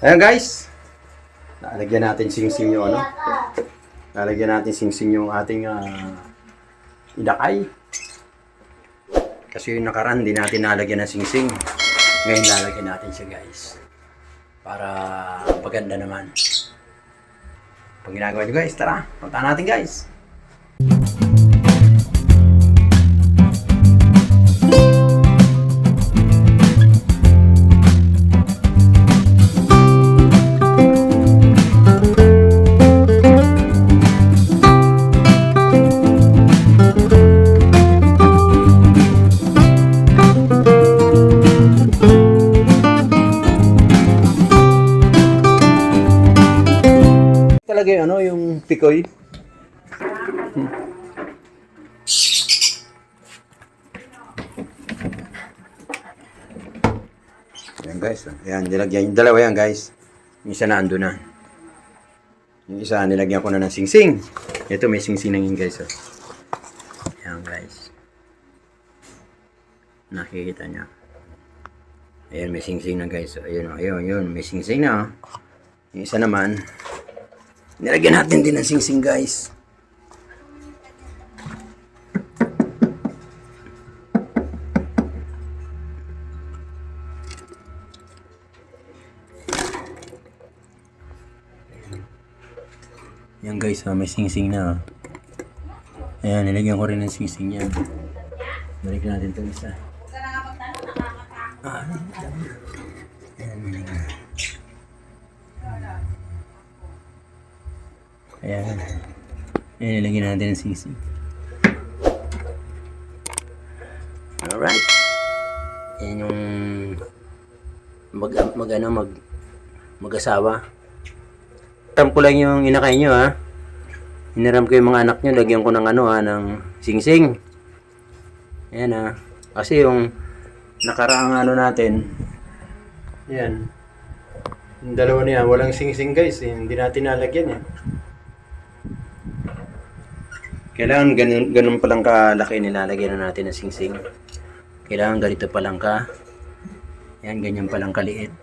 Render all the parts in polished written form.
Ayan guys, lalagyan natin sing-sing yung ano. Lalagyan natin sing-sing yung ating idakay. Kasi yung nakaraan, hindi natin nalagyan ng sing-sing. Ngayon lalagyan natin siya guys. Para paganda naman. Pag ginagawa nyo guys, tara, punta natin guys. Talaga yung ano, yung tikoy. Ayan guys, ayan, nilagyan yung dalawa yan guys. Yung isa na ando na. Yung isa nilagyan ko na ng sing-sing. Ito may sing-sing na yun guys. Ayan guys. Nakikita niya. Ayan, may sing-sing na guys. Ayun, ayun, may sing-sing na. Yung isa naman, nilagyan natin din ng sing-sing guys. Yan guys, may sing-sing na. Ayan, nilagyan ko rin ng sing-sing yan. Balik natin ito isa. Ayan, nilagyan. Ayan. Ayan, nilagyan natin ng sing-sing. Alright. Ayan yung mag-asawa. Hiram ko lang yung inakay nyo ha. Hiniram ko yung mga anak nyo. Lagyan ko ng ano ha, ng sing-sing. Ayan ha. Kasi yung nakaraang ano natin. Ayan. Yung dalawa niya, walang sing-sing guys. Hindi natin nalagyan eh. Kailangan ganun palang kalaki nilalagyan na natin ng sing-sing. Kailangan ganito palang ka. Yan, ganyan palang kaliit.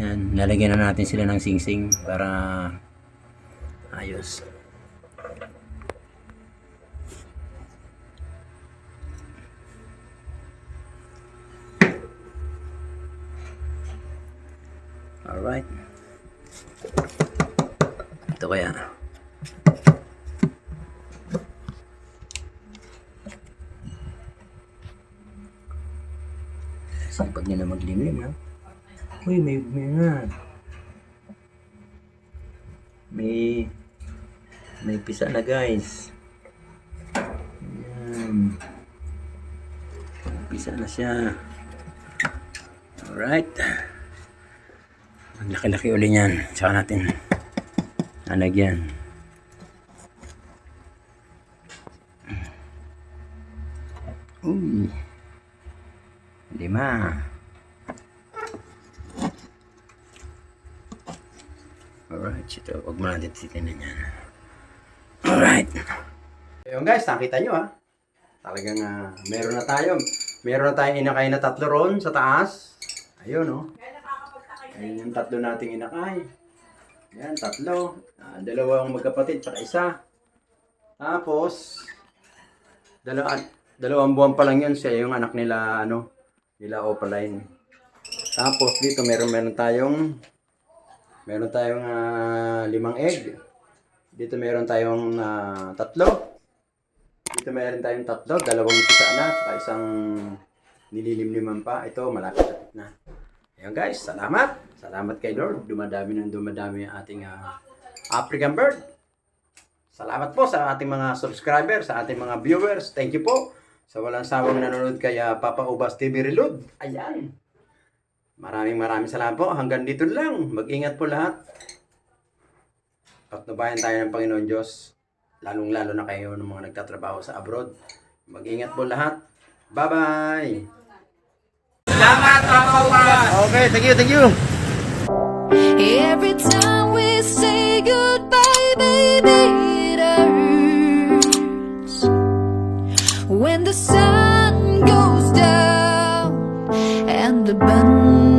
Yan, lalagyan na natin sila ng sing-sing para ayos. Alright. Ito kaya. Sipag nila maglimlim ha. Uy, may pisa na guys. Ayan. May pisa na siya. Alright. Ang laki-laki uli niyan. Tsaka natin nalagyan. Uy. 5. Alright, ito. Huwag mo natin titinan yan. Alright. Ayun guys, nakita nyo ha. Talagang meron na tayong inakay na 3 ron sa taas. Ayun oh. Ayun yung 3 nating inakay. Ayan, 3. 2 magkapatid, tsaka isa. Tapos, 2 buwan pa lang yun siya, yung anak nila, nila Opaline. Tapos dito meron tayong 5 egg. Dito meron tayong 3. Dito meron tayong 3, 2 pisa na, saka isang nililimliman pa. Ito malapit na. Ayun guys, salamat. Salamat kay Lord. Dumadami ang ating African bird. Salamat po sa ating mga subscribers, sa ating mga viewers. Thank you po sa walang sawang nanonood kay Papa Ubas TV Reload. Ayan. Maraming salamat po. Hanggang dito lang. Mag-ingat po lahat. Patnubayan tayo ng Panginoon Diyos. Lalong-lalo na kayo ng mga nagtatrabaho sa abroad. Mag-ingat po lahat. Bye-bye! Salamat, Papa Ubas! Okay, thank you. Every time we say goodbye, baby, it hurts. When the sun goes down and the band